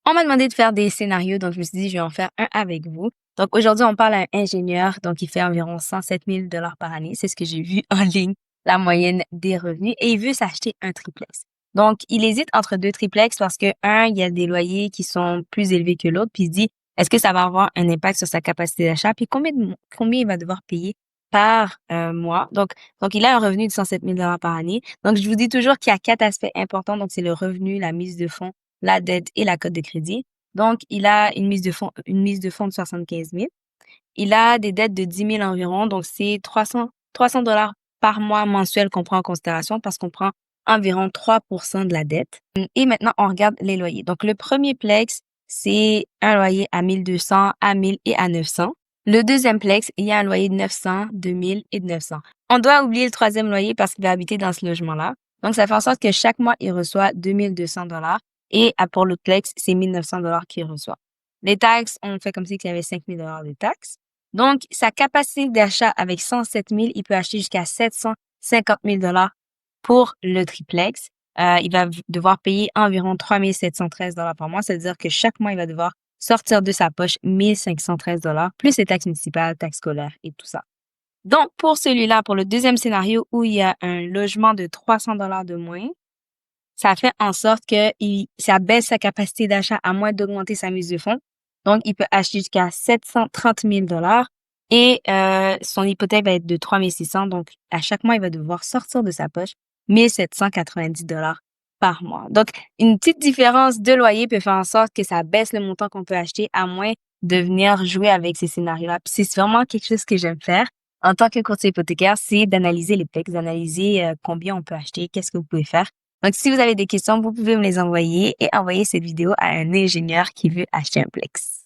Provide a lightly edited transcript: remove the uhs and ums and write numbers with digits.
On m'a demandé de faire des scénarios, donc je me suis dit, je vais en faire un avec vous. Donc aujourd'hui, on parle à un ingénieur, donc il fait environ 107 000 par année. C'est ce que j'ai vu en ligne, la moyenne des revenus, et il veut s'acheter un triplex. Donc, il hésite entre deux triplex parce que, un, il y a des loyers qui sont plus élevés que l'autre, puis il se dit, est-ce que ça va avoir un impact sur sa capacité d'achat, puis combien il va devoir payer par mois. Donc, il a un revenu de 107 000 par année. Donc, je vous dis toujours qu'il y a quatre aspects importants. Donc, c'est le revenu, la mise de fonds, la dette et la cote de crédit. Donc, il a une mise de fonds de 75 000. Il a des dettes de 10 000 environ. Donc, c'est 300 dollars par mois mensuel qu'on prend en considération parce qu'on prend environ 3% de la dette. Et maintenant, on regarde les loyers. Donc, le premier plex, c'est un loyer à 1200, à 1000 et à 900. Le deuxième plex, il y a un loyer de 900, 2000 et de 900. On doit oublier le troisième loyer parce qu'il va habiter dans ce logement-là. Donc, ça fait en sorte que chaque mois, il reçoit 2200 dollars. Et pour l'autre plex, c'est 1900 dollars qu'il reçoit. Les taxes, on fait comme si il y avait 5000 dollars de taxes. Donc, sa capacité d'achat avec 107 000, il peut acheter jusqu'à 750 000 dollars pour le triplex. Il va devoir payer environ 3 713 dollars par mois. C'est-à-dire que chaque mois, il va devoir sortir de sa poche 1513 dollars, plus les taxes municipales, taxes scolaires et tout ça. Donc, pour celui-là, pour le deuxième scénario où il y a un logement de 300 dollars de moins, ça fait en sorte que ça baisse sa capacité d'achat à moins d'augmenter sa mise de fonds. Donc, il peut acheter jusqu'à 730 000 dollars et son hypothèque va être de 3 600. Donc, à chaque mois, il va devoir sortir de sa poche 1790 dollars par mois. Donc, une petite différence de loyer peut faire en sorte que ça baisse le montant qu'on peut acheter à moins de venir jouer avec ces scénarios-là. Puis c'est vraiment quelque chose que j'aime faire en tant que courtier hypothécaire, c'est d'analyser les plex, d'analyser combien on peut acheter, qu'est-ce que vous pouvez faire. Donc, si vous avez des questions, vous pouvez me les envoyer et envoyer cette vidéo à un ingénieur qui veut acheter un plex.